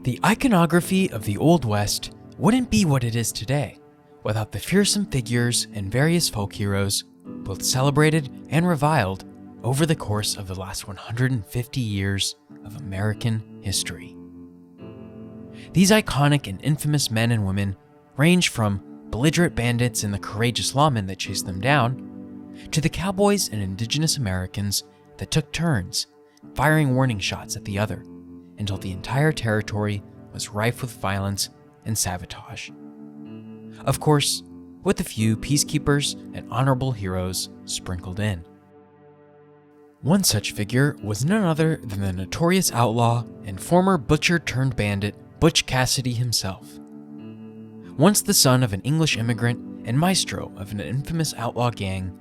The iconography of the Old West wouldn't be what it is today without the fearsome figures and various folk heroes, both celebrated and reviled over the course of the last 150 years of American history. These iconic and infamous men and women range from belligerent bandits and the courageous lawmen that chased them down, to the cowboys and Indigenous Americans that took turns firing warning shots at the other until the entire territory was rife with violence and sabotage. Of course, with a few peacekeepers and honourable heroes sprinkled in. One such figure was none other than the notorious outlaw and former butcher-turned-bandit Butch Cassidy himself. Once the son of an English immigrant and maestro of an infamous outlaw gang,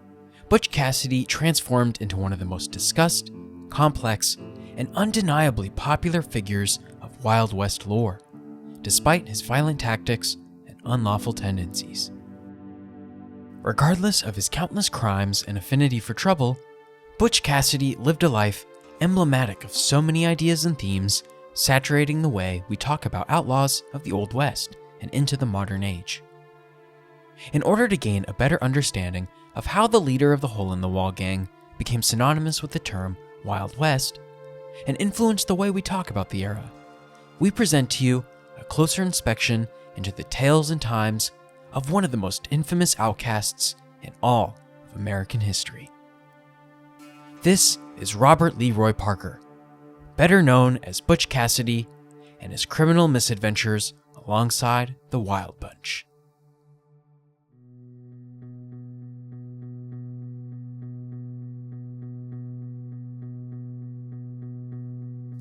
Butch Cassidy transformed into one of the most discussed, complex, and undeniably popular figures of Wild West lore, despite his violent tactics and unlawful tendencies. Regardless of his countless crimes and affinity for trouble, Butch Cassidy lived a life emblematic of so many ideas and themes, saturating the way we talk about outlaws of the Old West and into the modern age. In order to gain a better understanding of how the leader of the Hole-in-the-Wall gang became synonymous with the term Wild West and influenced the way we talk about the era, we present to you a closer inspection into the tales and times of one of the most infamous outcasts in all of American history. This is Robert LeRoy Parker, better known as Butch Cassidy, and his criminal misadventures alongside the Wild Bunch.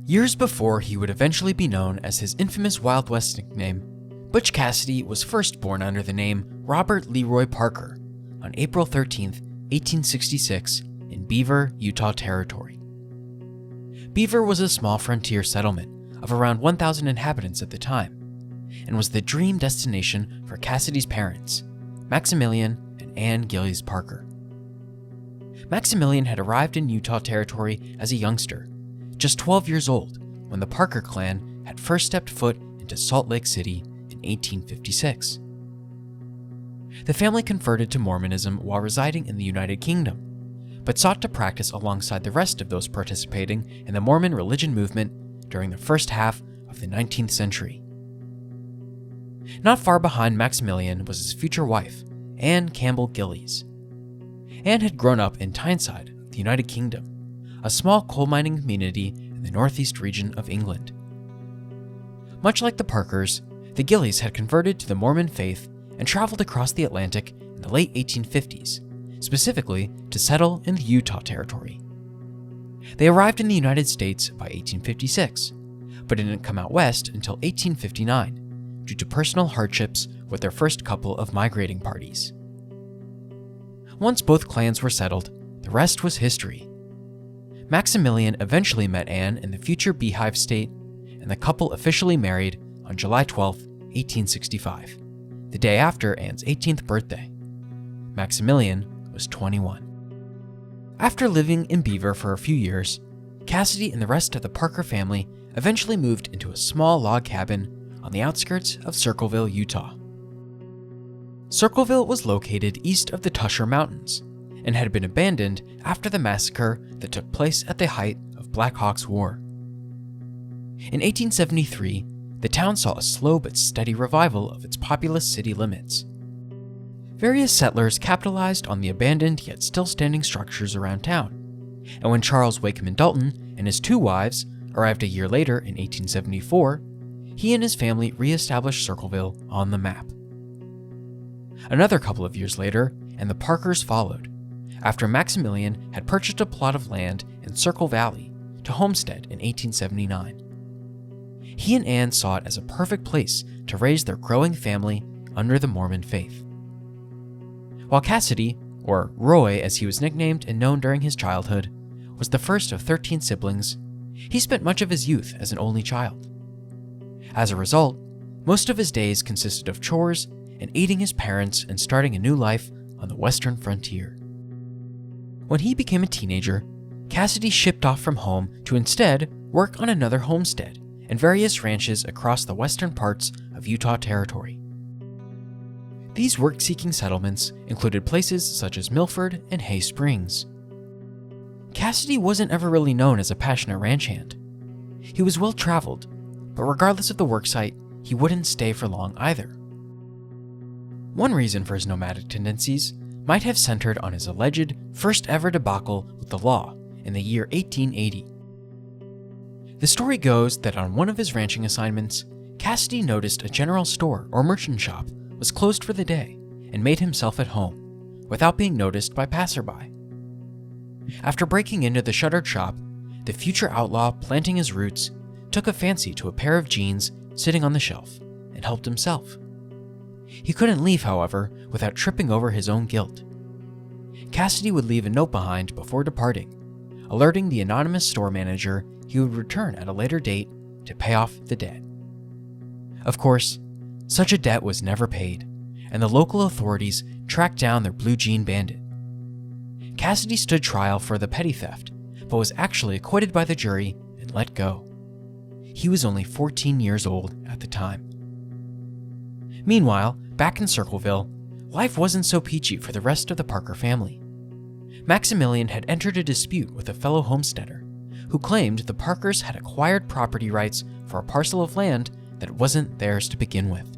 Years before he would eventually be known as his infamous Wild West nickname, Butch Cassidy was first born under the name Robert LeRoy Parker on April 13, 1866, in Beaver, Utah Territory. Beaver was a small frontier settlement of around 1,000 inhabitants at the time, and was the dream destination for Cassidy's parents, Maximilian and Ann Gillies Parker. Maximilian had arrived in Utah Territory as a youngster, just 12 years old, when the Parker clan had first stepped foot into Salt Lake City in 1856. The family converted to Mormonism while residing in the United Kingdom, but sought to practice alongside the rest of those participating in the Mormon religion movement during the first half of the 19th century. Not far behind Maximilian was his future wife, Anne Campbell Gillies. Anne had grown up in Tyneside, the United Kingdom, a small coal mining community in the northeast region of England. Much like the Parkers, the Gillies had converted to the Mormon faith and traveled across the Atlantic in the late 1850s, specifically to settle in the Utah Territory. They arrived in the United States by 1856, but didn't come out west until 1859 due to personal hardships with their first couple of migrating parties. Once both clans were settled, the rest was history. Maximilian eventually met Anne in the future Beehive State, and the couple officially married on July 12, 1865, the day after Anne's 18th birthday. Maximilian was 21. After living in Beaver for a few years, Cassidy and the rest of the Parker family eventually moved into a small log cabin on the outskirts of Circleville, Utah. Circleville was located east of the Tusher Mountains and had been abandoned after the massacre that took place at the height of Black Hawk's War. In 1873, the town saw a slow but steady revival of its populous city limits. Various settlers capitalized on the abandoned yet still standing structures around town, and when Charles Wakeman Dalton and his two wives arrived a year later in 1874, he and his family re-established Circleville on the map. Another couple of years later, and the Parkers followed, after Maximilian had purchased a plot of land in Circle Valley to homestead in 1879. He and Anne saw it as a perfect place to raise their growing family under the Mormon faith. While Cassidy, or Roy as he was nicknamed and known during his childhood, was the first of 13 siblings, he spent much of his youth as an only child. As a result, most of his days consisted of chores and aiding his parents in starting a new life on the western frontier. When he became a teenager, Cassidy shipped off from home to instead work on another homestead and various ranches across the western parts of Utah Territory. These work-seeking settlements included places such as Milford and Hay Springs. Cassidy wasn't ever really known as a passionate ranch hand. He was well-traveled, but regardless of the worksite, he wouldn't stay for long either. One reason for his nomadic tendencies might have centered on his alleged first-ever debacle with the law in the year 1880. The story goes that on one of his ranching assignments, Cassidy noticed a general store or merchant shop was closed for the day and made himself at home, without being noticed by passerby. After breaking into the shuttered shop, the future outlaw, planting his roots, took a fancy to a pair of jeans sitting on the shelf and helped himself. He couldn't leave, however, without tripping over his own guilt. Cassidy would leave a note behind before departing, alerting the anonymous store manager he would return at a later date to pay off the debt. Of course, such a debt was never paid, and the local authorities tracked down their blue jean bandit. Cassidy stood trial for the petty theft, but was actually acquitted by the jury and let go. He was only 14 years old at the time. Meanwhile, back in Circleville, life wasn't so peachy for the rest of the Parker family. Maximilian had entered a dispute with a fellow homesteader, who claimed the Parkers had acquired property rights for a parcel of land that wasn't theirs to begin with.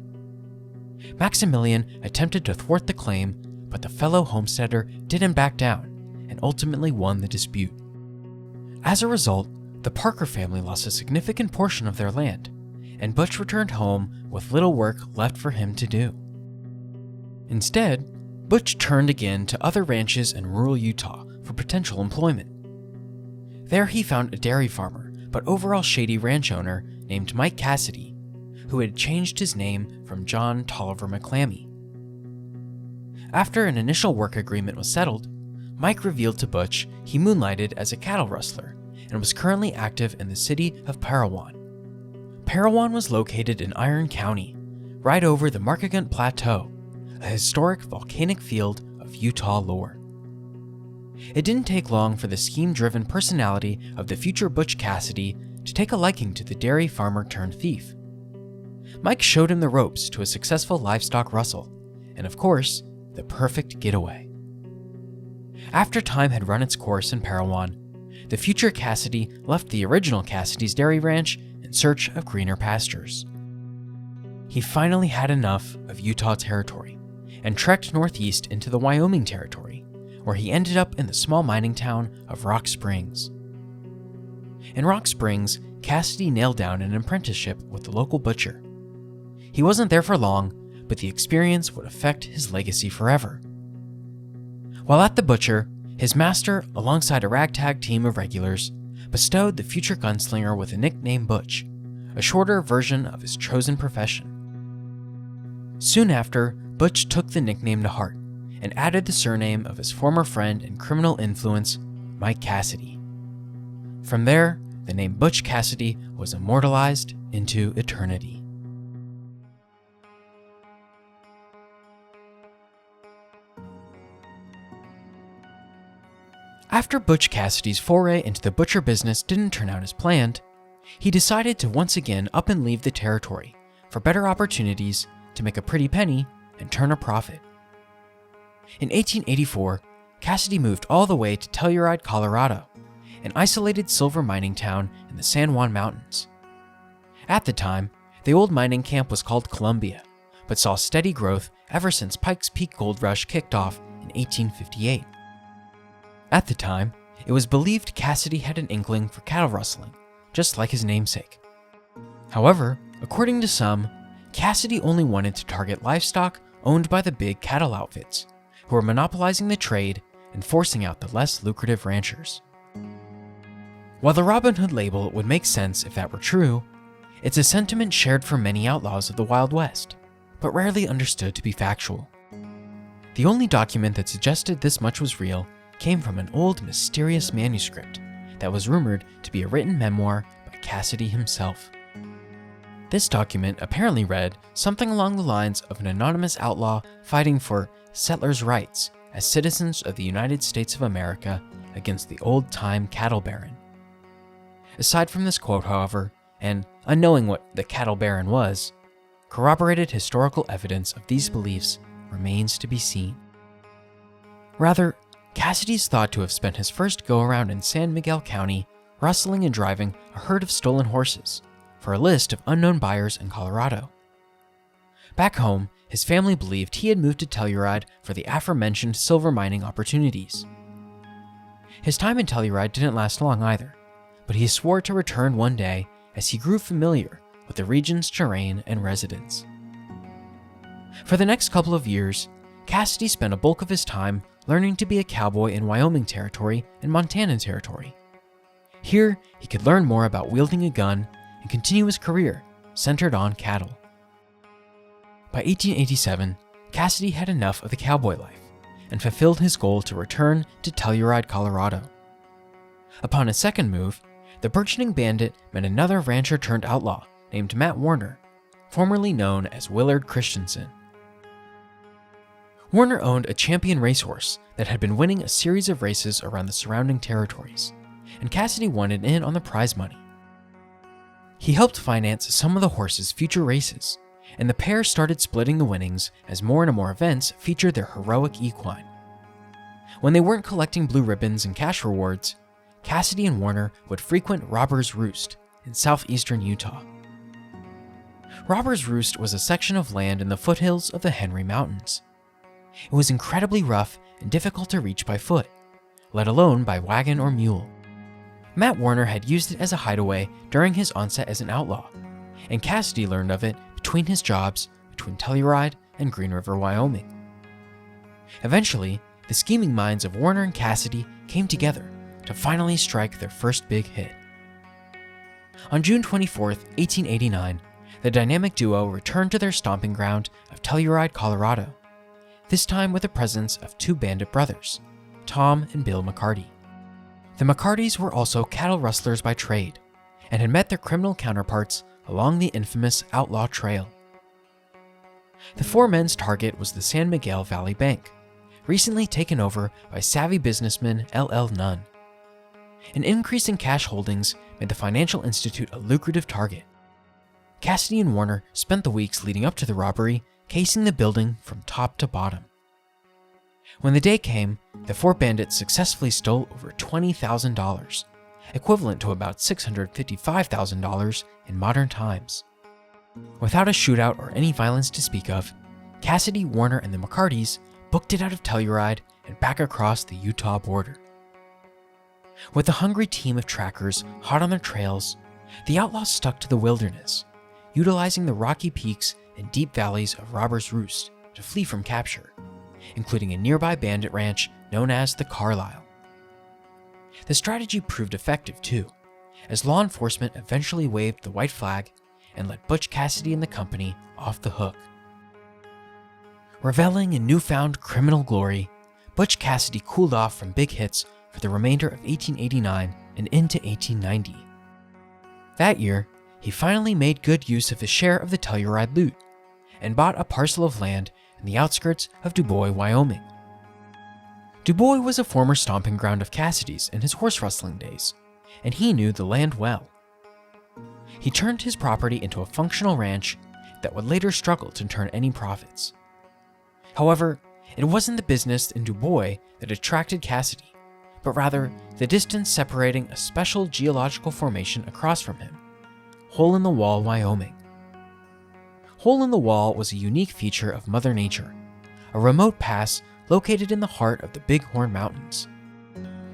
Maximilian attempted to thwart the claim, but the fellow homesteader didn't back down and ultimately won the dispute. As a result, the Parker family lost a significant portion of their land, and Butch returned home with little work left for him to do. Instead, Butch turned again to other ranches in rural Utah for potential employment. There he found a dairy farmer, but overall shady ranch owner named Mike Cassidy, who had changed his name from John Tolliver McClammy. After an initial work agreement was settled, Mike revealed to Butch he moonlighted as a cattle rustler and was currently active in the city of Parowan. Parowan was located in Iron County, right over the Markagunt Plateau, a historic volcanic field of Utah lore. It didn't take long for the scheme-driven personality of the future Butch Cassidy to take a liking to the dairy farmer-turned-thief. Mike showed him the ropes to a successful livestock rustle, and of course, the perfect getaway. After time had run its course in Parowan, the future Cassidy left the original Cassidy's dairy ranch in search of greener pastures. He finally had enough of Utah Territory and trekked northeast into the Wyoming Territory, where he ended up in the small mining town of Rock Springs. In Rock Springs, Cassidy nailed down an apprenticeship with the local butcher. He wasn't there for long, but the experience would affect his legacy forever. While at the butcher, his master, alongside a ragtag team of regulars, bestowed the future gunslinger with a nickname Butch, a shorter version of his chosen profession. Soon after, Butch took the nickname to heart and added the surname of his former friend and criminal influence, Mike Cassidy. From there, the name Butch Cassidy was immortalized into eternity. After Butch Cassidy's foray into the butcher business didn't turn out as planned, he decided to once again up and leave the territory for better opportunities to make a pretty penny and turn a profit. In 1884, Cassidy moved all the way to Telluride, Colorado, an isolated silver mining town in the San Juan Mountains. At the time, the old mining camp was called Columbia, but saw steady growth ever since Pike's Peak Gold Rush kicked off in 1858. At the time, it was believed Cassidy had an inkling for cattle rustling, just like his namesake. However, according to some, Cassidy only wanted to target livestock owned by the big cattle outfits, who were monopolizing the trade and forcing out the less lucrative ranchers. While the Robin Hood label would make sense if that were true, it's a sentiment shared for many outlaws of the Wild West, but rarely understood to be factual. The only document that suggested this much was real came from an old mysterious manuscript that was rumored to be a written memoir by Cassidy himself. This document apparently read something along the lines of an anonymous outlaw fighting for settlers' rights as citizens of the United States of America against the old-time cattle baron. Aside from this quote, however, and unknowing what the cattle baron was, corroborated historical evidence of these beliefs remains to be seen. Rather, Cassidy's thought to have spent his first go-around in San Miguel County rustling and driving a herd of stolen horses for a list of unknown buyers in Colorado. Back home, his family believed he had moved to Telluride for the aforementioned silver mining opportunities. His time in Telluride didn't last long either, but he swore to return one day as he grew familiar with the region's terrain and residents. For the next couple of years, Cassidy spent a bulk of his time learning to be a cowboy in Wyoming Territory and Montana Territory. Here, he could learn more about wielding a gun and continue his career centered on cattle. By 1887, Cassidy had enough of the cowboy life and fulfilled his goal to return to Telluride, Colorado. Upon his second move, the burgeoning bandit met another rancher-turned-outlaw named Matt Warner, formerly known as Willard Christensen. Warner owned a champion racehorse that had been winning a series of races around the surrounding territories, and Cassidy wanted in on the prize money. He helped finance some of the horse's future races, and the pair started splitting the winnings as more and more events featured their heroic equine. When they weren't collecting blue ribbons and cash rewards, Cassidy and Warner would frequent Robber's Roost in southeastern Utah. Robber's Roost was a section of land in the foothills of the Henry Mountains. It was incredibly rough and difficult to reach by foot, let alone by wagon or mule. Matt Warner had used it as a hideaway during his onset as an outlaw, and Cassidy learned of it between his jobs between Telluride and Green River, Wyoming. Eventually, the scheming minds of Warner and Cassidy came together to finally strike their first big hit. On June 24, 1889, the dynamic duo returned to their stomping ground of Telluride, Colorado, this time with the presence of two bandit brothers, Tom and Bill McCarty. The McCartys were also cattle rustlers by trade, and had met their criminal counterparts along the infamous Outlaw Trail. The four men's target was the San Miguel Valley Bank, recently taken over by savvy businessman L.L. Nunn. An increase in cash holdings made the financial institute a lucrative target. Cassidy and Warner spent the weeks leading up to the robbery casing the building from top to bottom. When the day came, the four bandits successfully stole over $20,000, equivalent to about $655,000 in modern times. Without a shootout or any violence to speak of, Cassidy, Warner, and the McCartys booked it out of Telluride and back across the Utah border. With a hungry team of trackers hot on their trails, the outlaws stuck to the wilderness, utilizing the rocky peaks and deep valleys of Robber's Roost to flee from capture, including a nearby bandit ranch known as the Carlisle. The strategy proved effective too, as law enforcement eventually waved the white flag and let Butch Cassidy and the company off the hook. Reveling in newfound criminal glory, Butch Cassidy cooled off from big hits for the remainder of 1889 and into 1890. That year, he finally made good use of his share of the Telluride loot and bought a parcel of land in the outskirts of Dubois, Wyoming. Dubois was a former stomping ground of Cassidy's in his horse rustling days, and he knew the land well. He turned his property into a functional ranch that would later struggle to turn any profits. However, it wasn't the business in Dubois that attracted Cassidy, but rather the distance separating a special geological formation across from him, Hole in the Wall, Wyoming. Hole in the Wall was a unique feature of Mother Nature, a remote pass located in the heart of the Bighorn Mountains.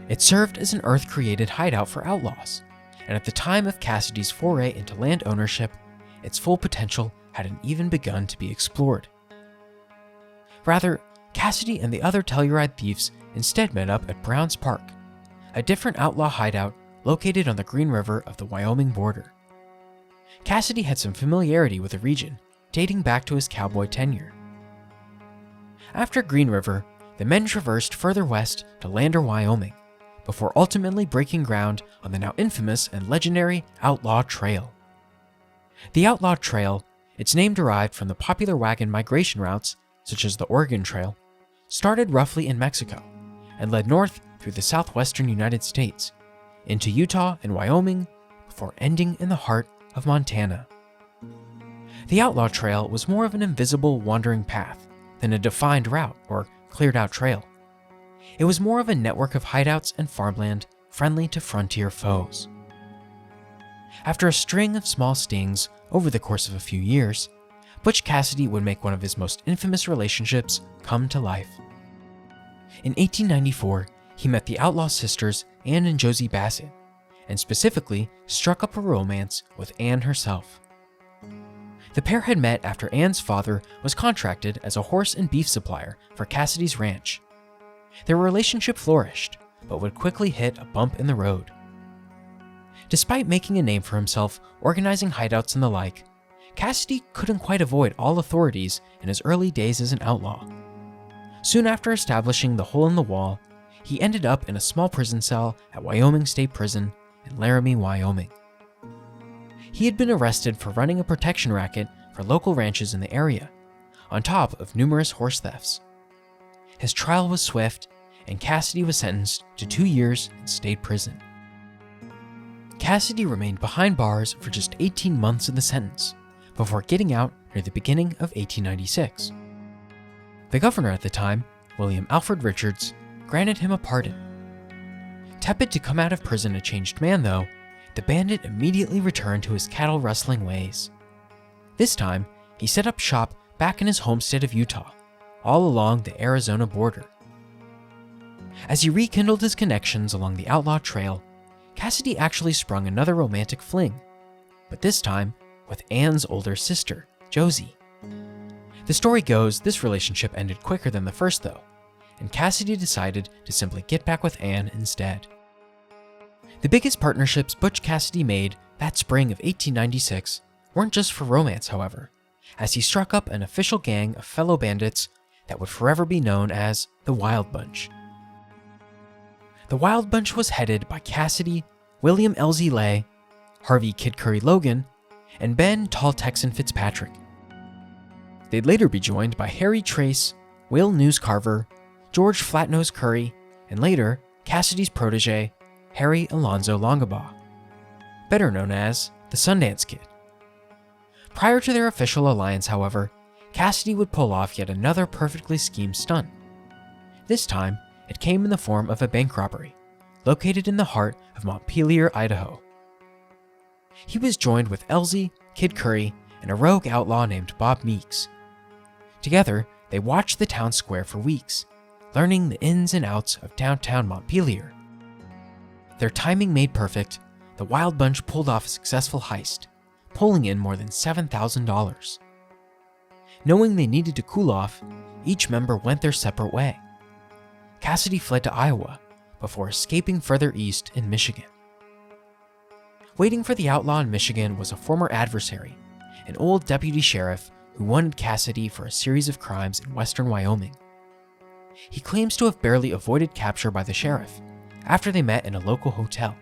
It served as an Earth-created hideout for outlaws, and at the time of Cassidy's foray into land ownership, its full potential hadn't even begun to be explored. Rather, Cassidy and the other Telluride thieves instead met up at Browns Park, a different outlaw hideout located on the Green River of the Wyoming border. Cassidy had some familiarity with the region, dating back to his cowboy tenure. After Green River, the men traversed further west to Lander, Wyoming, before ultimately breaking ground on the now infamous and legendary Outlaw Trail. The Outlaw Trail, its name derived from the popular wagon migration routes, such as the Oregon Trail, started roughly in Mexico and led north through the southwestern United States, into Utah and Wyoming, before ending in the heart of Montana. The outlaw trail was more of an invisible wandering path than a defined route or cleared out trail. It was more of a network of hideouts and farmland friendly to frontier foes. After a string of small stings over the course of a few years, Butch Cassidy would make one of his most infamous relationships come to life. In 1894, he met the outlaw sisters Ann and Josie Bassett, and specifically struck up a romance with Ann herself. The pair had met after Ann's father was contracted as a horse and beef supplier for Cassidy's ranch. Their relationship flourished, but would quickly hit a bump in the road. Despite making a name for himself organizing hideouts and the like, Cassidy couldn't quite avoid all authorities in his early days as an outlaw. Soon after establishing the hole in the wall, he ended up in a small prison cell at Wyoming State Prison in Laramie, Wyoming. He had been arrested for running a protection racket for local ranches in the area, on top of numerous horse thefts. His trial was swift, and Cassidy was sentenced to 2 years in state prison. Cassidy remained behind bars for just 18 months of the sentence, before getting out near the beginning of 1896. The governor at the time, William Alfred Richards, granted him a pardon. Tepid to come out of prison a changed man, though, the bandit immediately returned to his cattle rustling ways. This time, he set up shop back in his home state of Utah, all along the Arizona border. As he rekindled his connections along the outlaw trail, Cassidy actually sprung another romantic fling, but this time with Ann's older sister, Josie. The story goes this relationship ended quicker than the first though, and Cassidy decided to simply get back with Ann instead. The biggest partnerships Butch Cassidy made that spring of 1896 weren't just for romance, however, as he struck up an official gang of fellow bandits that would forever be known as the Wild Bunch. The Wild Bunch was headed by Cassidy, William L.Z. Lay, Harvey Kid Curry Logan, and Ben Tall Texan Fitzpatrick. They'd later be joined by Harry Trace, Will News Carver, George Flatnose Curry, and later Cassidy's protege, Harry Alonzo Longabaugh, better known as the Sundance Kid. Prior to their official alliance, however, Cassidy would pull off yet another perfectly schemed stunt. This time, it came in the form of a bank robbery, located in the heart of Montpelier, Idaho. He was joined with Elsie, Kid Curry, and a rogue outlaw named Bob Meeks. Together, they watched the town square for weeks, learning the ins and outs of downtown Montpelier. Their timing made perfect, the Wild Bunch pulled off a successful heist, pulling in more than $7,000. Knowing they needed to cool off, each member went their separate way. Cassidy fled to Iowa before escaping further east in Michigan. Waiting for the outlaw in Michigan was a former adversary, an old deputy sheriff who wanted Cassidy for a series of crimes in western Wyoming. He claims to have barely avoided capture by the sheriff after they met in a local hotel,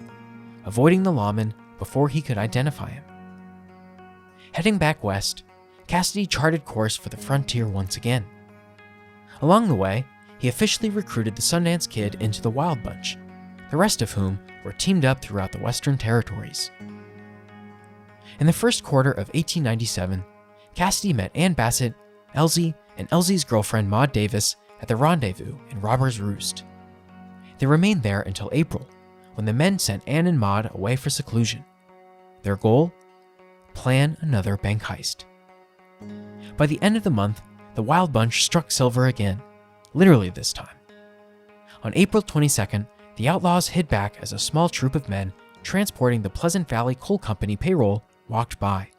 avoiding the lawman before he could identify him. Heading back west, Cassidy charted course for the frontier once again. Along the way, he officially recruited the Sundance Kid into the Wild Bunch, the rest of whom were teamed up throughout the Western Territories. In the first quarter of 1897, Cassidy met Ann Bassett, Elsie, and Elsie's girlfriend Maud Davis at the Rendezvous in Robber's Roost. They remained there until April, when the men sent Ann and Maud away for seclusion. Their goal? Plan another bank heist. By the end of the month, the Wild Bunch struck silver again, literally this time. On April 22nd, the outlaws hid back as a small troop of men transporting the Pleasant Valley Coal Company payroll walked by.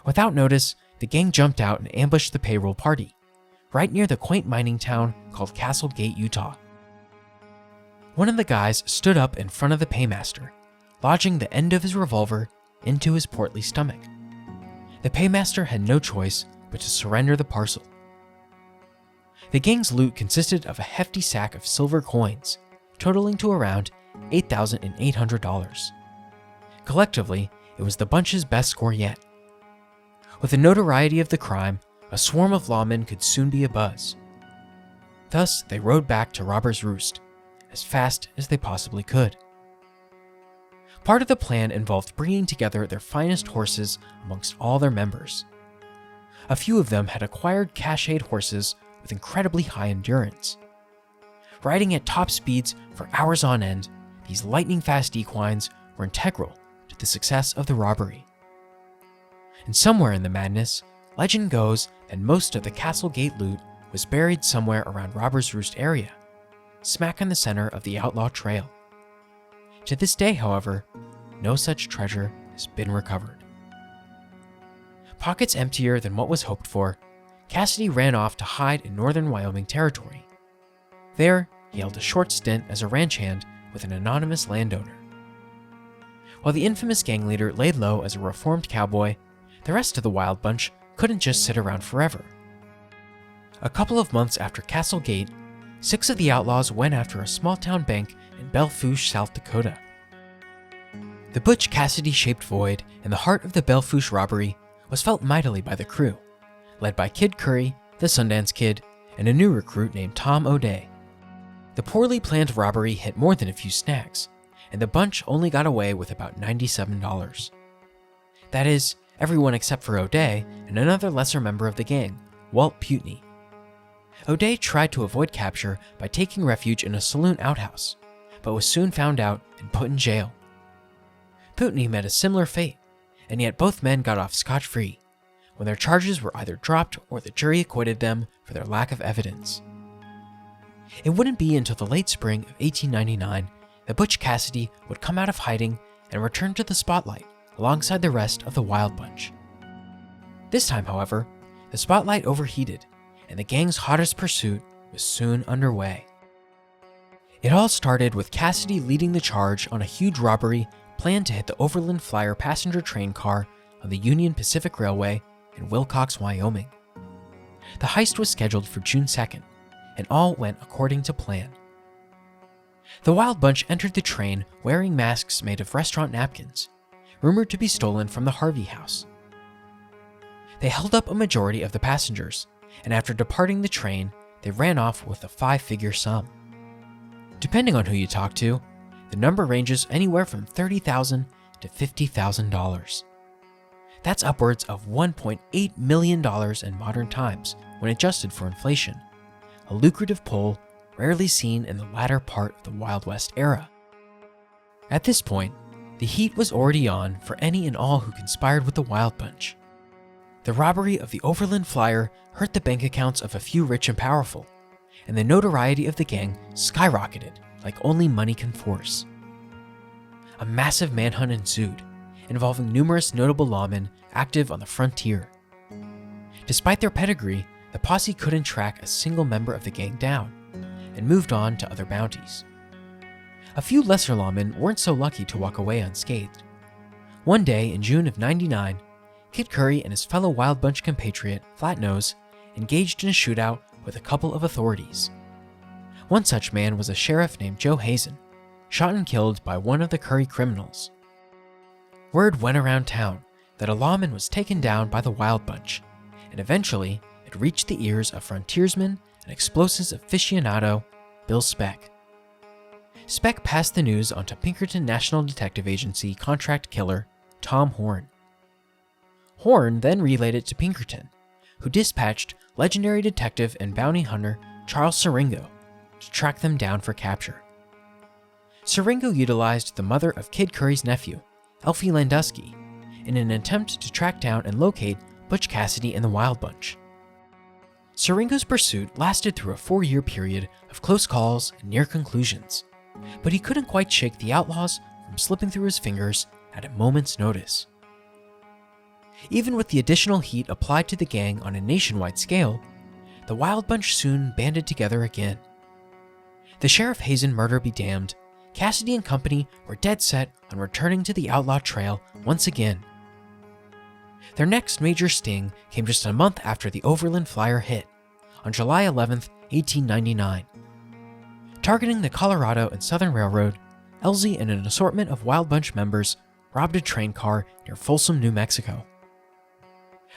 Without notice, the gang jumped out and ambushed the payroll party, right near the quaint mining town called Castle Gate, Utah. One of the guys stood up in front of the paymaster, lodging the end of his revolver into his portly stomach. The paymaster had no choice but to surrender the parcel. The gang's loot consisted of a hefty sack of silver coins, totaling to around $8,800. Collectively, it was the bunch's best score yet. With the notoriety of the crime, a swarm of lawmen could soon be abuzz. Thus, they rode back to Robber's Roost, as fast as they possibly could. Part of the plan involved bringing together their finest horses amongst all their members. A few of them had acquired cached horses with incredibly high endurance. Riding at top speeds for hours on end, these lightning-fast equines were integral to the success of the robbery. And somewhere in the madness, legend goes that most of the castle gate loot was buried somewhere around Robber's Roost area, smack in the center of the outlaw trail. To this day, however, no such treasure has been recovered. Pockets emptier than what was hoped for, Cassidy ran off to hide in northern Wyoming territory. There, he held a short stint as a ranch hand with an anonymous landowner. While the infamous gang leader laid low as a reformed cowboy, the rest of the Wild Bunch couldn't just sit around forever. A couple of months after Castle Gate, 6 of the outlaws went after a small-town bank in Belle Fourche, South Dakota. The Butch Cassidy-shaped void in the heart of the Belle Fourche robbery was felt mightily by the crew, led by Kid Curry, the Sundance Kid, and a new recruit named Tom O'Day. The poorly planned robbery hit more than a few snags, and the bunch only got away with about $97. That is, everyone except for O'Day and another lesser member of the gang, Walt Putney. O'Day tried to avoid capture by taking refuge in a saloon outhouse, but was soon found out and put in jail. Putney met a similar fate, and yet both men got off scot-free, when their charges were either dropped or the jury acquitted them for their lack of evidence. It wouldn't be until the late spring of 1899 that Butch Cassidy would come out of hiding and return to the spotlight alongside the rest of the Wild Bunch. This time, however, the spotlight overheated, and the gang's hottest pursuit was soon underway. It all started with Cassidy leading the charge on a huge robbery planned to hit the Overland Flyer passenger train car on the Union Pacific Railway in Wilcox, Wyoming. The heist was scheduled for June 2nd, and all went according to plan. The Wild Bunch entered the train wearing masks made of restaurant napkins, rumored to be stolen from the Harvey house. They held up a majority of the passengers, and after departing the train, they ran off with a 5-figure sum. Depending on who you talk to, the number ranges anywhere from $30,000 to $50,000. That's upwards of $1.8 million in modern times when adjusted for inflation, a lucrative pull rarely seen in the latter part of the Wild West era. At this point, the heat was already on for any and all who conspired with the Wild Bunch. The robbery of the Overland Flyer hurt the bank accounts of a few rich and powerful, and the notoriety of the gang skyrocketed like only money can force. A massive manhunt ensued, involving numerous notable lawmen active on the frontier. Despite their pedigree, the posse couldn't track a single member of the gang down, and moved on to other bounties. A few lesser lawmen weren't so lucky to walk away unscathed. One day in June of '99, Kid Curry and his fellow Wild Bunch compatriot, Flatnose, engaged in a shootout with a couple of authorities. One such man was a sheriff named Joe Hazen, shot and killed by one of the Curry criminals. Word went around town that a lawman was taken down by the Wild Bunch, and eventually it reached the ears of frontiersman and explosives aficionado Bill Speck. Speck passed the news on to Pinkerton National Detective Agency contract killer Tom Horn. Horn then relayed it to Pinkerton, who dispatched legendary detective and bounty hunter Charles Siringo to track them down for capture. Siringo utilized the mother of Kid Curry's nephew, Elfie Landusky, in an attempt to track down and locate Butch Cassidy and the Wild Bunch. Siringo's pursuit lasted through a 4-year period of close calls and near conclusions, but he couldn't quite shake the outlaws from slipping through his fingers at a moment's notice. Even with the additional heat applied to the gang on a nationwide scale, the Wild Bunch soon banded together again. The Sheriff Hazen murder be damned, Cassidy and company were dead set on returning to the outlaw trail once again. Their next major sting came just a month after the Overland Flyer hit, on July 11, 1899. Targeting the Colorado and Southern Railroad, Elsie and an assortment of Wild Bunch members robbed a train car near Folsom, New Mexico.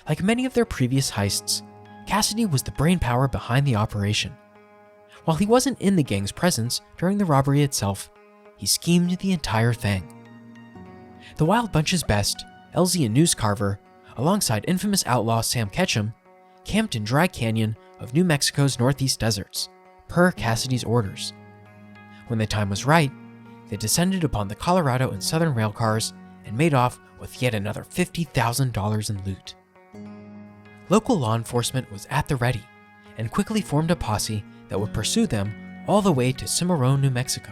Like many of their previous heists, Cassidy was the brainpower behind the operation. While he wasn't in the gang's presence during the robbery itself, he schemed the entire thing. The Wild Bunch's best, Elsie and News Carver, alongside infamous outlaw Sam Ketchum, camped in Dry Canyon of New Mexico's northeast deserts, per Cassidy's orders. When the time was right, they descended upon the Colorado and Southern rail cars and made off with yet another $50,000 in loot. Local law enforcement was at the ready and quickly formed a posse that would pursue them all the way to Cimarron, New Mexico,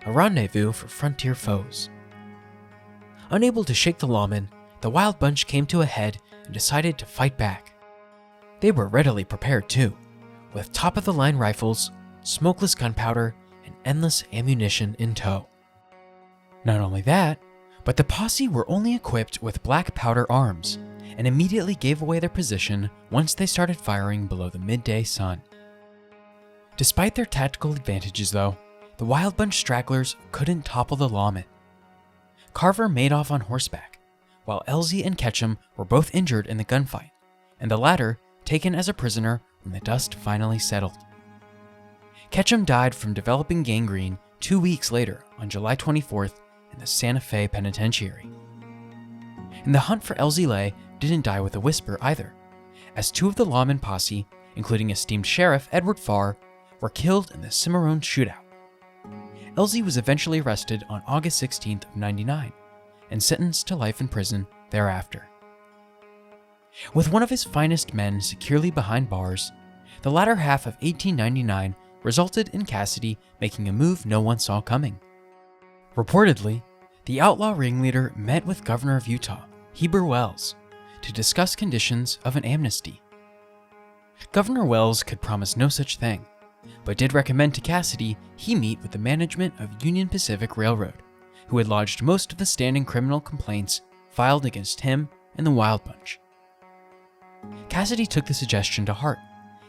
a rendezvous for frontier foes. Unable to shake the lawmen, the Wild Bunch came to a head and decided to fight back. They were readily prepared too, with top-of-the-line rifles, smokeless gunpowder, and endless ammunition in tow. Not only that, but the posse were only equipped with black powder arms, and immediately gave away their position once they started firing below the midday sun. Despite their tactical advantages though, the Wild Bunch stragglers couldn't topple the lawmen. Carver made off on horseback, while Elsie and Ketchum were both injured in the gunfight, and the latter taken as a prisoner when the dust finally settled. Ketchum died from developing gangrene 2 weeks later on July 24th in the Santa Fe Penitentiary. And the hunt for Elsie Lay didn't die with a whisper either, as 2 of the lawman posse, including esteemed Sheriff Edward Farr, were killed in the Cimarron shootout. Elsie was eventually arrested on August 16th of '99 and sentenced to life in prison thereafter. With one of his finest men securely behind bars, the latter half of 1899 resulted in Cassidy making a move no one saw coming. Reportedly, the outlaw ringleader met with Governor of Utah, Heber Wells, to discuss conditions of an amnesty. Governor Wells could promise no such thing, but did recommend to Cassidy he meet with the management of Union Pacific Railroad, who had lodged most of the standing criminal complaints filed against him and the Wild Bunch. Cassidy took the suggestion to heart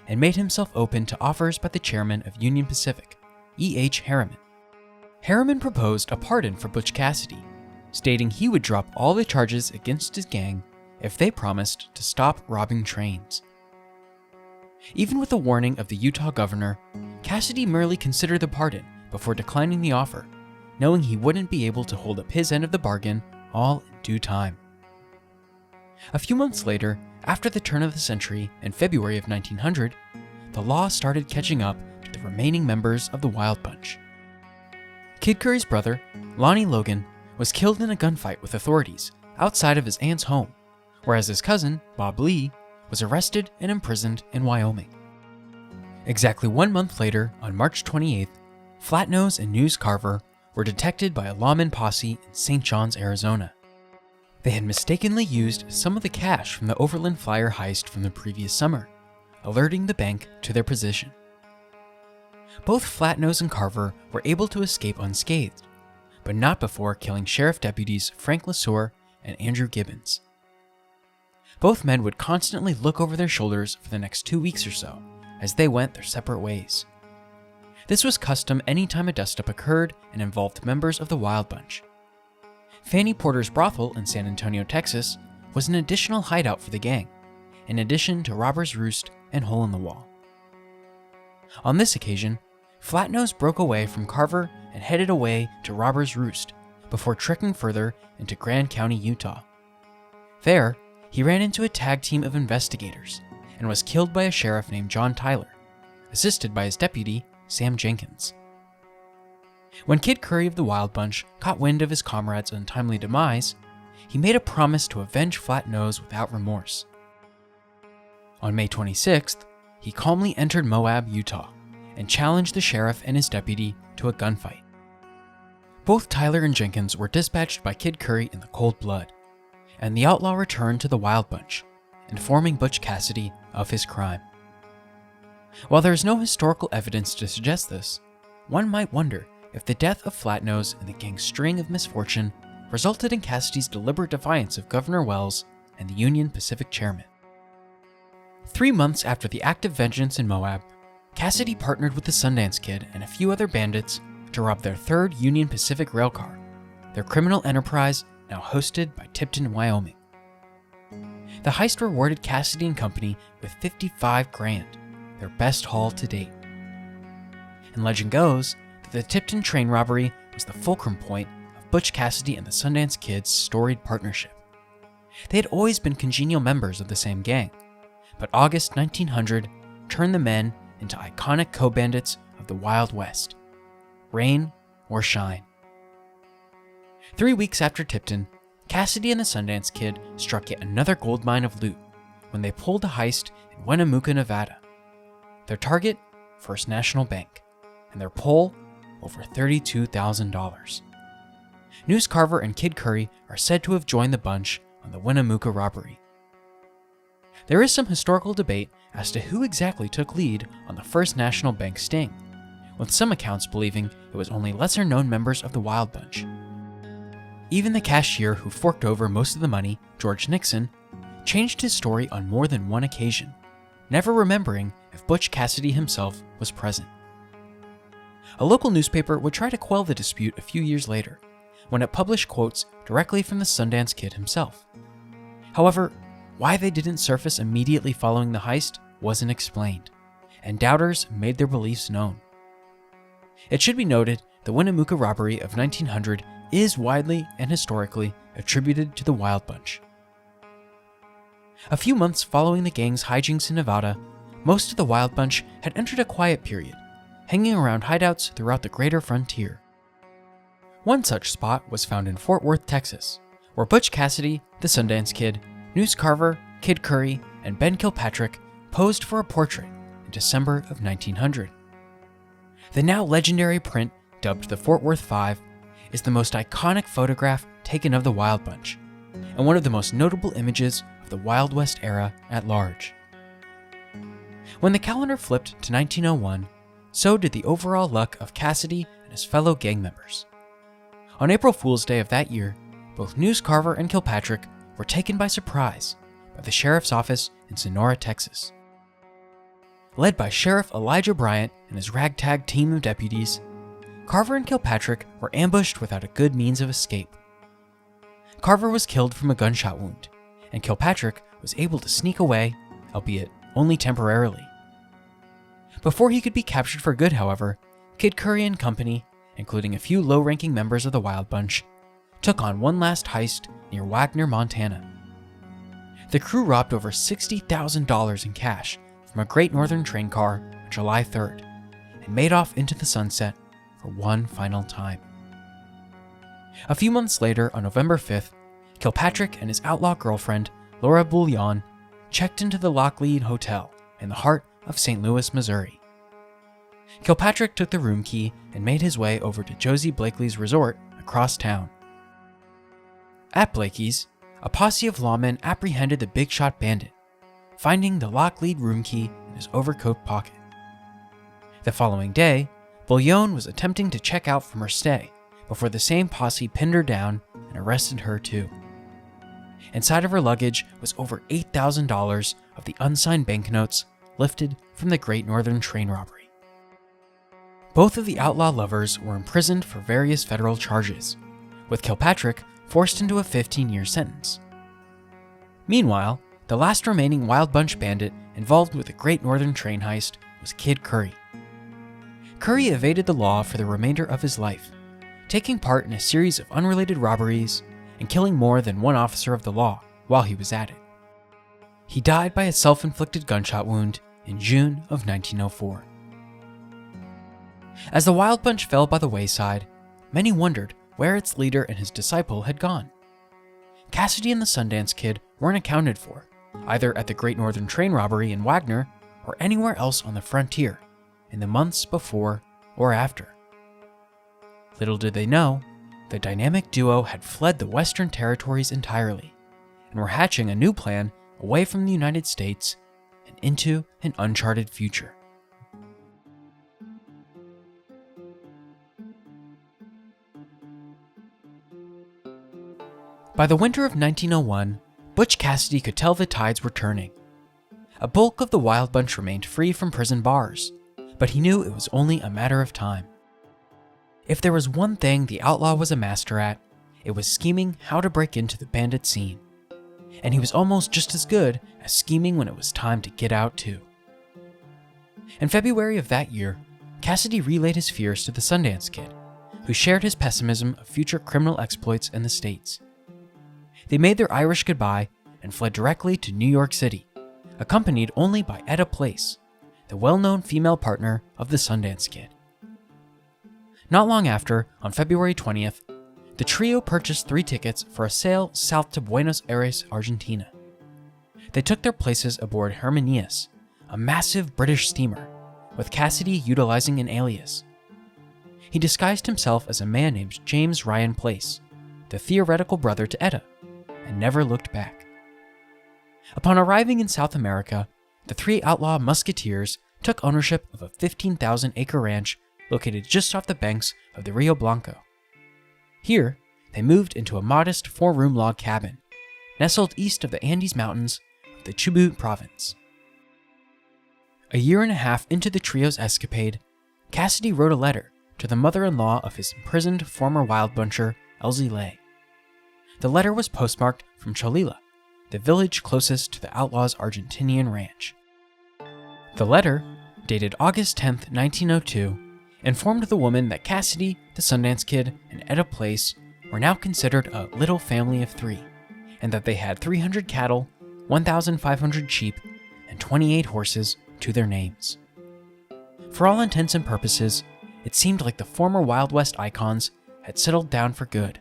and made himself open to offers by the chairman of Union Pacific, E.H. Harriman. Harriman proposed a pardon for Butch Cassidy, stating he would drop all the charges against his gang if they promised to stop robbing trains. Even with the warning of the Utah governor, Cassidy merely considered the pardon before declining the offer, knowing he wouldn't be able to hold up his end of the bargain all in due time. A few months later, after the turn of the century in February of 1900, the law started catching up to the remaining members of the Wild Bunch. Kid Curry's brother, Lonnie Logan, was killed in a gunfight with authorities outside of his aunt's home, whereas his cousin, Bob Lee, was arrested and imprisoned in Wyoming. Exactly 1 month later, on March 28th, Flatnose and News Carver were detected by a lawman posse in St. John's, Arizona. They had mistakenly used some of the cash from the Overland Flyer heist from the previous summer, alerting the bank to their position. Both Flatnose and Carver were able to escape unscathed, but not before killing Sheriff Deputies Frank LeSueur and Andrew Gibbons. Both men would constantly look over their shoulders for the next 2 weeks or so, as they went their separate ways. This was custom any time a dust-up occurred and involved members of the Wild Bunch. Fanny Porter's brothel in San Antonio, Texas, was an additional hideout for the gang, in addition to Robber's Roost and Hole in the Wall. On this occasion, Flatnose broke away from Carver and headed away to Robber's Roost before trekking further into Grand County, Utah. There, he ran into a tag team of investigators and was killed by a sheriff named John Tyler, assisted by his deputy, Sam Jenkins. When Kid Curry of the Wild Bunch caught wind of his comrade's untimely demise, he made a promise to avenge Flatnose without remorse. On May 26th, he calmly entered Moab, Utah, and challenged the sheriff and his deputy to a gunfight. Both Tyler and Jenkins were dispatched by Kid Curry in the cold blood, and the outlaw returned to the Wild Bunch, informing Butch Cassidy of his crime. While there is no historical evidence to suggest this, one might wonder if the death of Flatnose and the gang's string of misfortune resulted in Cassidy's deliberate defiance of Governor Wells and the Union Pacific chairman. 3 months after the act of vengeance in Moab, Cassidy partnered with the Sundance Kid and a few other bandits to rob their third Union Pacific railcar, their criminal enterprise now hosted by Tipton, Wyoming. The heist rewarded Cassidy and company with $55 grand, their best haul to date. And legend goes that the Tipton train robbery was the fulcrum point of Butch Cassidy and the Sundance Kid's storied partnership. They had always been congenial members of the same gang, but August 1900 turned the men into iconic co-bandits of the Wild West. Rain or shine. 3 weeks after Tipton, Cassidy and the Sundance Kid struck yet another gold mine of loot when they pulled a heist in Winnemucca, Nevada. Their target, First National Bank, and their pull, over $32,000. News Carver and Kid Curry are said to have joined the bunch on the Winnemucca robbery. There is some historical debate as to who exactly took lead on the First National Bank sting, with some accounts believing it was only lesser-known members of the Wild Bunch. Even the cashier who forked over most of the money, George Nixon, changed his story on more than one occasion, never remembering if Butch Cassidy himself was present. A local newspaper would try to quell the dispute a few years later, when it published quotes directly from the Sundance Kid himself. However, why they didn't surface immediately following the heist wasn't explained, and doubters made their beliefs known. It should be noted the Winnemucca robbery of 1900 is widely and historically attributed to the Wild Bunch. A few months following the gang's hijinks in Nevada, most of the Wild Bunch had entered a quiet period, hanging around hideouts throughout the greater frontier. One such spot was found in Fort Worth, Texas, where Butch Cassidy, the Sundance Kid, News Carver, Kid Curry, and Ben Kilpatrick posed for a portrait in December of 1900. The now legendary print, dubbed the Fort Worth Five, is the most iconic photograph taken of the Wild Bunch, and one of the most notable images of the Wild West era at large. When the calendar flipped to 1901, so did the overall luck of Cassidy and his fellow gang members. On April Fool's Day of that year, both News Carver and Kilpatrick were taken by surprise by the sheriff's office in Sonora, Texas. Led by Sheriff Elijah Bryant and his ragtag team of deputies, Carver and Kilpatrick were ambushed without a good means of escape. Carver was killed from a gunshot wound, and Kilpatrick was able to sneak away, albeit only temporarily. Before he could be captured for good, however, Kid Curry and company, including a few low-ranking members of the Wild Bunch, took on one last heist near Wagner, Montana. The crew robbed over $60,000 in cash from a Great Northern train car on July 3rd and made off into the sunset for one final time. A few months later, on November 5th, Kilpatrick and his outlaw girlfriend, Laura Bouillon, checked into the Locklead Hotel in the heart of St. Louis, Missouri. Kilpatrick took the room key and made his way over to Josie Blakely's resort across town. At Blakey's, a posse of lawmen apprehended the big shot bandit, finding the Locklead room key in his overcoat pocket. The following day, Bouillon was attempting to check out from her stay before the same posse pinned her down and arrested her too. Inside of her luggage was over $8,000 of the unsigned banknotes lifted from the Great Northern train robbery. Both of the outlaw lovers were imprisoned for various federal charges, with Kilpatrick forced into a 15-year sentence. Meanwhile, the last remaining Wild Bunch bandit involved with the Great Northern train heist was Kid Curry. Curry evaded the law for the remainder of his life, taking part in a series of unrelated robberies and killing more than one officer of the law while he was at it. He died by a self-inflicted gunshot wound in June of 1904. As the Wild Bunch fell by the wayside, many wondered where its leader and his disciple had gone. Cassidy and the Sundance Kid weren't accounted for, either at the Great Northern train robbery in Wagner or anywhere else on the frontier, in the months before or after. Little did they know, the dynamic duo had fled the Western territories entirely, and were hatching a new plan away from the United States and into an uncharted future. By the winter of 1901, Butch Cassidy could tell the tides were turning. A bulk of the Wild Bunch remained free from prison bars, but he knew it was only a matter of time. If there was one thing the outlaw was a master at, it was scheming how to break into the bandit scene. And he was almost just as good as scheming when it was time to get out too. In February of that year, Cassidy relayed his fears to the Sundance Kid, who shared his pessimism of future criminal exploits in the States. They made their Irish goodbye and fled directly to New York City, accompanied only by Etta Place, the well-known female partner of the Sundance Kid. Not long after, on February 20th, the trio purchased 3 tickets for a sail south to Buenos Aires, Argentina. They took their places aboard Herminius, a massive British steamer, with Cassidy utilizing an alias. He disguised himself as a man named James Ryan Place, the theoretical brother to Etta, and never looked back. Upon arriving in South America, the 3 outlaw musketeers took ownership of a 15,000-acre ranch located just off the banks of the Rio Blanco. Here, they moved into a modest 4-room log cabin, nestled east of the Andes Mountains of the Chubut province. A year and a half into the trio's escapade, Cassidy wrote a letter to the mother-in-law of his imprisoned former wild buncher, Elsie Lay. The letter was postmarked from Cholila, the village closest to the outlaws' Argentinian ranch. The letter, dated August 10, 1902, informed the woman that Cassidy, the Sundance Kid, and Etta Place were now considered a little family of 3, and that they had 300 cattle, 1,500 sheep, and 28 horses to their names. For all intents and purposes, it seemed like the former Wild West icons had settled down for good.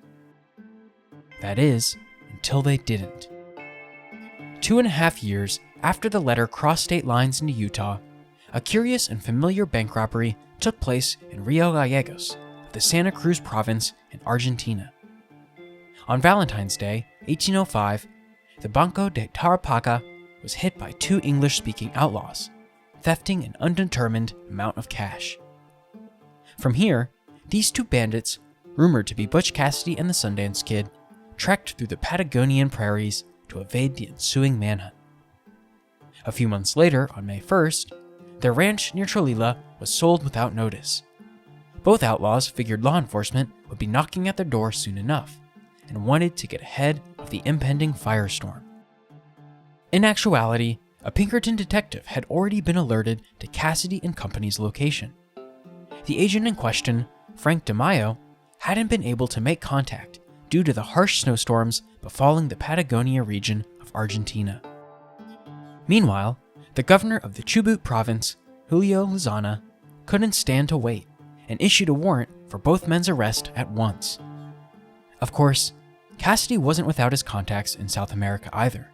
That is, until they didn't. 2.5 years after the letter crossed state lines into Utah, a curious and familiar bank robbery took place in Rio Gallegos, the Santa Cruz province in Argentina. On Valentine's Day, 1805, the Banco de Tarapaca was hit by 2 English-speaking outlaws, thefting an undetermined amount of cash. From here, these 2 bandits, rumored to be Butch Cassidy and the Sundance Kid, trekked through the Patagonian prairies to evade the ensuing manhunt. A few months later, on May 1st, their ranch near Cholila was sold without notice. Both outlaws figured law enforcement would be knocking at their door soon enough, and wanted to get ahead of the impending firestorm. In actuality, a Pinkerton detective had already been alerted to Cassidy and Company's location. The agent in question, Frank DeMaio, hadn't been able to make contact due to the harsh snowstorms befalling the Patagonia region of Argentina. Meanwhile, the governor of the Chubut province, Julio Lozana, couldn't stand to wait and issued a warrant for both men's arrest at once. Of course, Cassidy wasn't without his contacts in South America either.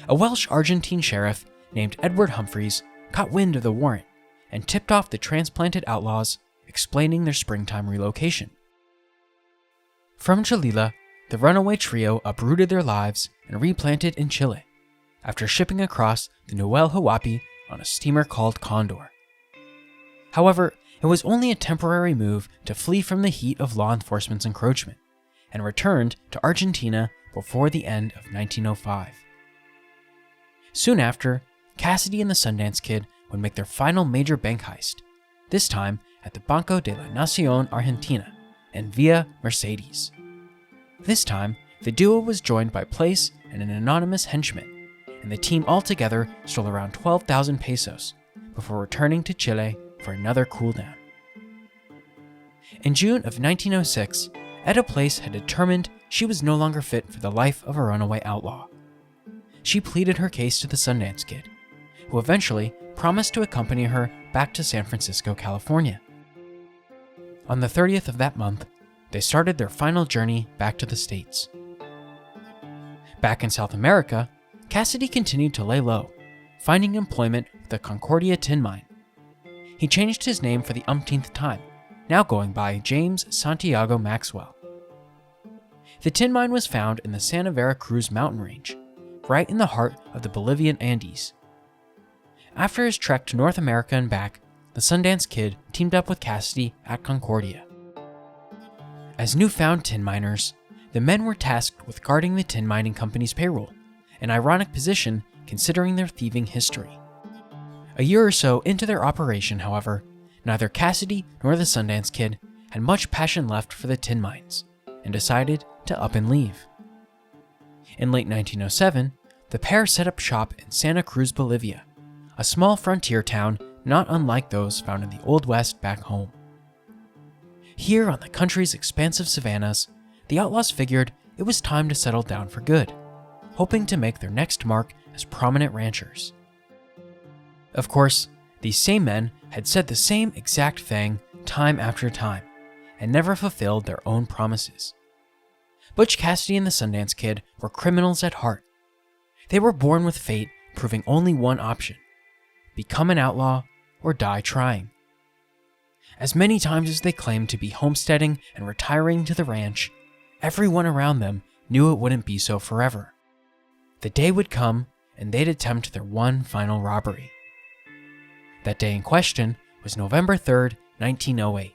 A Welsh-Argentine sheriff named Edward Humphreys caught wind of the warrant and tipped off the transplanted outlaws, explaining their springtime relocation. From Cholila, the runaway trio uprooted their lives and replanted in Chile, after shipping across the Noel Huapi on a steamer called Condor. However, it was only a temporary move to flee from the heat of law enforcement's encroachment, and returned to Argentina before the end of 1905. Soon after, Cassidy and the Sundance Kid would make their final major bank heist, this time at the Banco de la Nación Argentina and Via Mercedes. This time, the duo was joined by Place and an anonymous henchman, and the team altogether stole around 12,000 pesos before returning to Chile for another cooldown. In June of 1906, Etta Place had determined she was no longer fit for the life of a runaway outlaw. She pleaded her case to the Sundance Kid, who eventually promised to accompany her back to San Francisco, California. On the 30th of that month, they started their final journey back to the States. Back in South America, Cassidy continued to lay low, finding employment with the Concordia tin mine. He changed his name for the umpteenth time, now going by James Santiago Maxwell. The tin mine was found in the Santa Vera Cruz mountain range, right in the heart of the Bolivian Andes. After his trek to North America and back, the Sundance Kid teamed up with Cassidy at Concordia. As newfound tin miners, the men were tasked with guarding the tin mining company's payroll, an ironic position considering their thieving history. A year or so into their operation, however, neither Cassidy nor the Sundance Kid had much passion left for the tin mines, and decided to up and leave. In late 1907, the pair set up shop in Santa Cruz, Bolivia, a small frontier town not unlike those found in the Old West back home. Here on the country's expansive savannas, the outlaws figured it was time to settle down for good, hoping to make their next mark as prominent ranchers. Of course, these same men had said the same exact thing time after time, and never fulfilled their own promises. Butch Cassidy and the Sundance Kid were criminals at heart. They were born with fate proving only one option: become an outlaw or die trying. As many times as they claimed to be homesteading and retiring to the ranch, everyone around them knew it wouldn't be so forever. The day would come and they'd attempt their one final robbery. That day in question was November 3rd, 1908.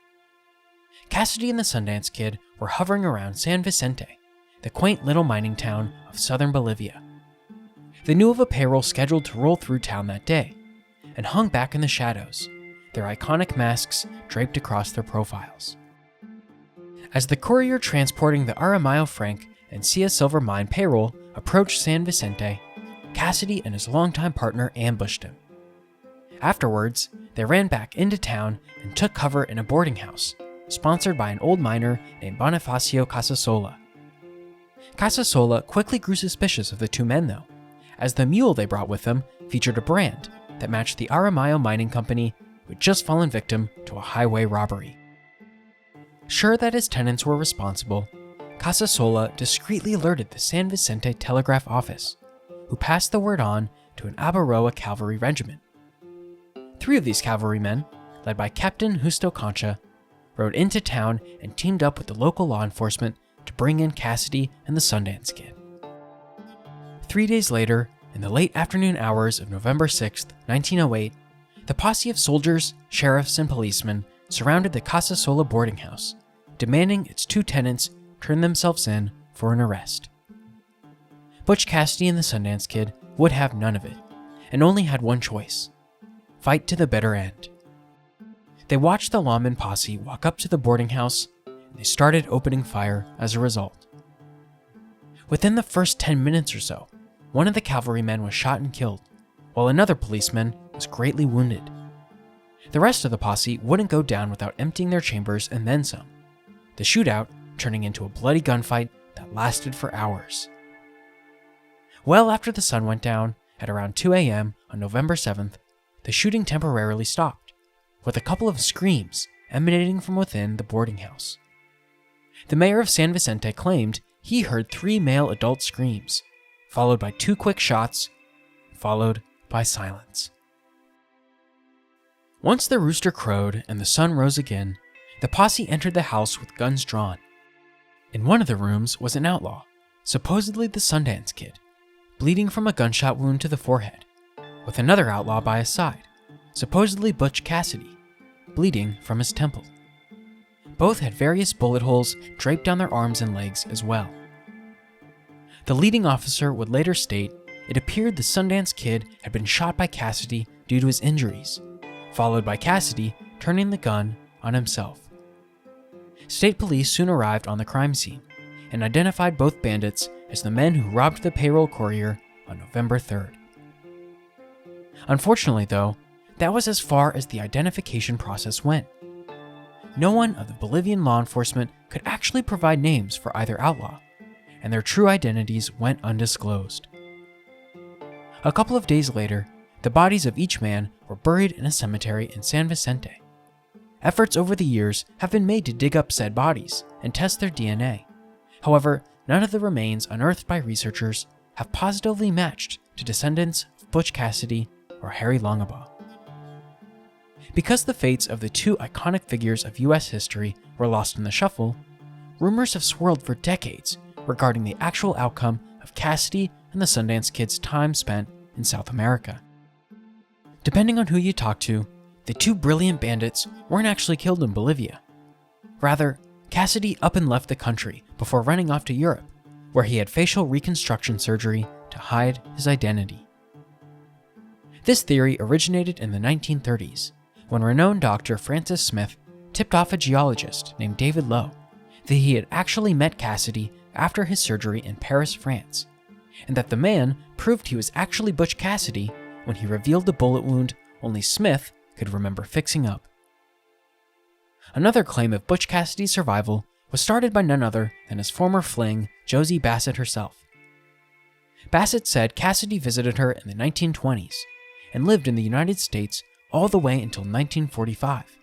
Cassidy and the Sundance Kid were hovering around San Vicente, the quaint little mining town of southern Bolivia. They knew of a payroll scheduled to roll through town that day, and hung back in the shadows, their iconic masks draped across their profiles. As the courier transporting the Aramayo Frank and Sia Silver mine payroll approached San Vicente, Cassidy and his longtime partner ambushed him. Afterwards, they ran back into town and took cover in a boarding house, sponsored by an old miner named Bonifacio Casasola. Casasola quickly grew suspicious of the two men, though, as the mule they brought with them featured a brand that matched the Aramayo Mining Company who had just fallen victim to a highway robbery. Sure that his tenants were responsible, Casasola discreetly alerted the San Vicente Telegraph Office, who passed the word on to an Abaroa cavalry regiment. 3 of these cavalrymen, led by Captain Justo Concha, rode into town and teamed up with the local law enforcement to bring in Cassidy and the Sundance Kid. 3 days later, in the late afternoon hours of November 6th, 1908, the posse of soldiers, sheriffs, and policemen surrounded the Casasola boarding house, demanding its 2 tenants turn themselves in for an arrest. Butch Cassidy and the Sundance Kid would have none of it, and only had one choice: fight to the bitter end. They watched the lawman posse walk up to the boarding house, and they started opening fire as a result. Within the first 10 minutes or so, one of the cavalrymen was shot and killed, while another policeman was greatly wounded. The rest of the posse wouldn't go down without emptying their chambers and then some, the shootout turning into a bloody gunfight that lasted for hours. Well after the sun went down, at around 2 a.m. on November 7th, the shooting temporarily stopped, with a couple of screams emanating from within the boarding house. The mayor of San Vicente claimed he heard 3 male adult screams, followed by 2 quick shots, followed by silence. Once the rooster crowed and the sun rose again, the posse entered the house with guns drawn. In one of the rooms was an outlaw, supposedly the Sundance Kid, bleeding from a gunshot wound to the forehead, with another outlaw by his side, supposedly Butch Cassidy, bleeding from his temple. Both had various bullet holes draped down their arms and legs as well. The leading officer would later state it appeared the Sundance Kid had been shot by Cassidy due to his injuries, followed by Cassidy turning the gun on himself. State police soon arrived on the crime scene and identified both bandits as the men who robbed the payroll courier on November 3rd. Unfortunately, though, that was as far as the identification process went. No one of the Bolivian law enforcement could actually provide names for either outlaw, and their true identities went undisclosed. A couple of days later, the bodies of each man were buried in a cemetery in San Vicente. Efforts over the years have been made to dig up said bodies and test their DNA. However, none of the remains unearthed by researchers have positively matched to descendants of Butch Cassidy or Harry Longabaugh. Because the fates of the 2 iconic figures of U.S. history were lost in the shuffle, rumors have swirled for decades regarding the actual outcome of Cassidy and the Sundance Kid's time spent in South America. Depending on who you talk to, the 2 brilliant bandits weren't actually killed in Bolivia. Rather, Cassidy up and left the country before running off to Europe, where he had facial reconstruction surgery to hide his identity. This theory originated in the 1930s, when renowned Dr. Francis Smith tipped off a geologist named David Lowe that he had actually met Cassidy after his surgery in Paris, France, and that the man proved he was actually Butch Cassidy when he revealed the bullet wound only Smith could remember fixing up. Another claim of Butch Cassidy's survival was started by none other than his former fling, Josie Bassett herself. Bassett said Cassidy visited her in the 1920s and lived in the United States all the way until 1945,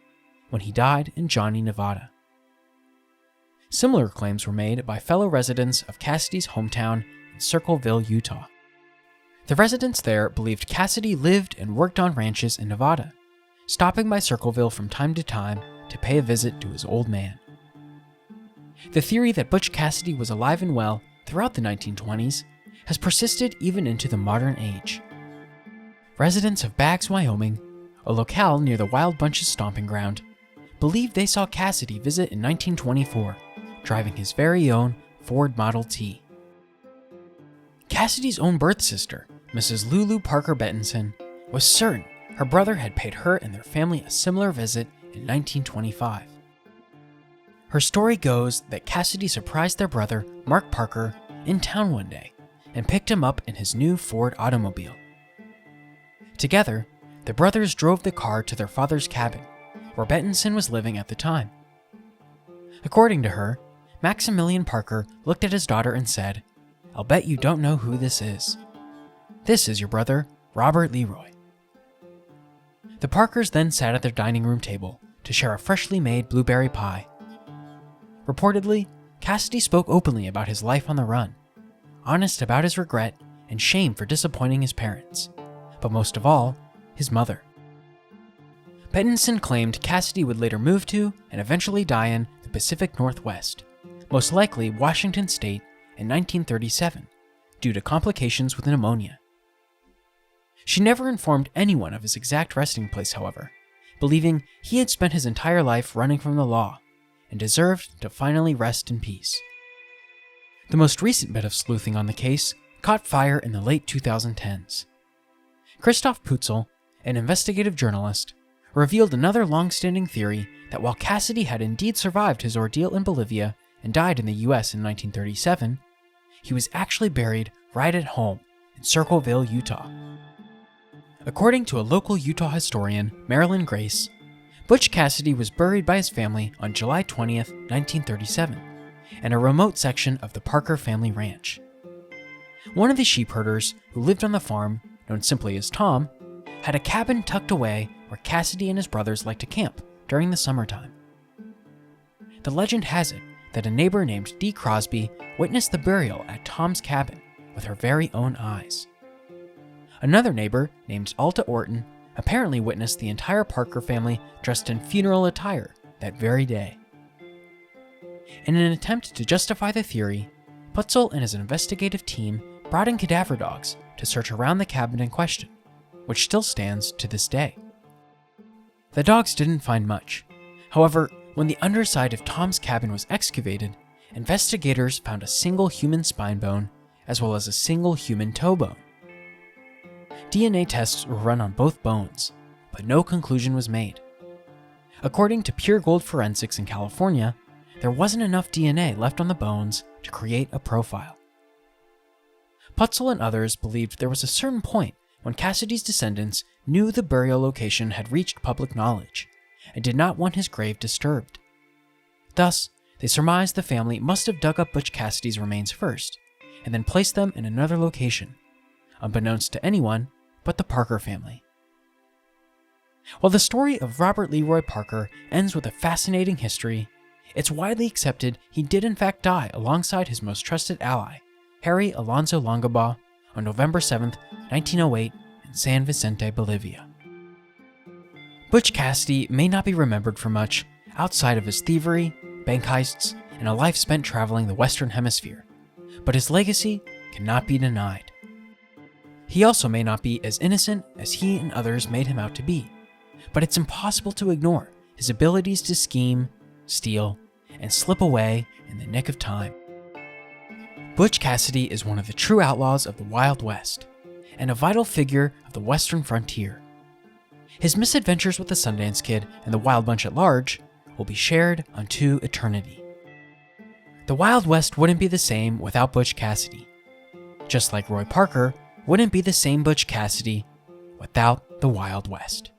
when he died in Johnny, Nevada. Similar claims were made by fellow residents of Cassidy's hometown in Circleville, Utah. The residents there believed Cassidy lived and worked on ranches in Nevada, stopping by Circleville from time to time to pay a visit to his old man. The theory that Butch Cassidy was alive and well throughout the 1920s has persisted even into the modern age. Residents of Baggs, Wyoming, a locale near the Wild Bunch's stomping ground, believe they saw Cassidy visit in 1924, driving his very own Ford Model T. Cassidy's own birth sister, Mrs. Lulu Parker Bettinson, was certain her brother had paid her and their family a similar visit in 1925. Her story goes that Cassidy surprised their brother, Mark Parker, in town one day and picked him up in his new Ford automobile. Together, the brothers drove the car to their father's cabin, where Bettinson was living at the time. According to her, Maximilian Parker looked at his daughter and said, "I'll bet you don't know who this is. This is your brother, Robert LeRoy." The Parkers then sat at their dining room table to share a freshly made blueberry pie. Reportedly, Cassidy spoke openly about his life on the run, honest about his regret and shame for disappointing his parents, but most of all, his mother. Bettinson claimed Cassidy would later move to and eventually die in the Pacific Northwest, most likely Washington State, in 1937, due to complications with pneumonia. She never informed anyone of his exact resting place, however, believing he had spent his entire life running from the law and deserved to finally rest in peace. The most recent bit of sleuthing on the case caught fire in the late 2010s. Christoph Putzel, an investigative journalist, revealed another long-standing theory that while Cassidy had indeed survived his ordeal in Bolivia and died in the US in 1937, he was actually buried right at home in Circleville, Utah. According to a local Utah historian, Marilyn Grace, Butch Cassidy was buried by his family on July 20th, 1937, in a remote section of the Parker family ranch. One of the sheep herders who lived on the farm, known simply as Tom, had a cabin tucked away where Cassidy and his brothers liked to camp during the summertime. The legend has it that a neighbor named Dee Crosby witnessed the burial at Tom's cabin with her very own eyes. Another neighbor, named Alta Orton, apparently witnessed the entire Parker family dressed in funeral attire that very day. In an attempt to justify the theory, Putzel and his investigative team brought in cadaver dogs to search around the cabin in question, which still stands to this day. The dogs didn't find much. However, when the underside of Tom's cabin was excavated, investigators found a single human spine bone as well as a single human toe bone. DNA tests were run on both bones, but no conclusion was made. According to Pure Gold Forensics in California, there wasn't enough DNA left on the bones to create a profile. Putzel and others believed there was a certain point when Cassidy's descendants knew the burial location had reached public knowledge and did not want his grave disturbed. Thus, they surmised the family must have dug up Butch Cassidy's remains first and then placed them in another location, unbeknownst to anyone but the Parker family. While the story of Robert LeRoy Parker ends with a fascinating history, it's widely accepted he did in fact die alongside his most trusted ally, Harry Alonso Longabaugh, on November 7, 1908, in San Vicente, Bolivia. Butch Cassidy may not be remembered for much outside of his thievery, bank heists, and a life spent traveling the Western Hemisphere, but his legacy cannot be denied. He also may not be as innocent as he and others made him out to be, but it's impossible to ignore his abilities to scheme, steal, and slip away in the nick of time. Butch Cassidy is one of the true outlaws of the Wild West, and a vital figure of the Western frontier. His misadventures with the Sundance Kid and the Wild Bunch at large will be shared unto eternity. The Wild West wouldn't be the same without Butch Cassidy, just like Roy Parker wouldn't be the same Butch Cassidy without the Wild West.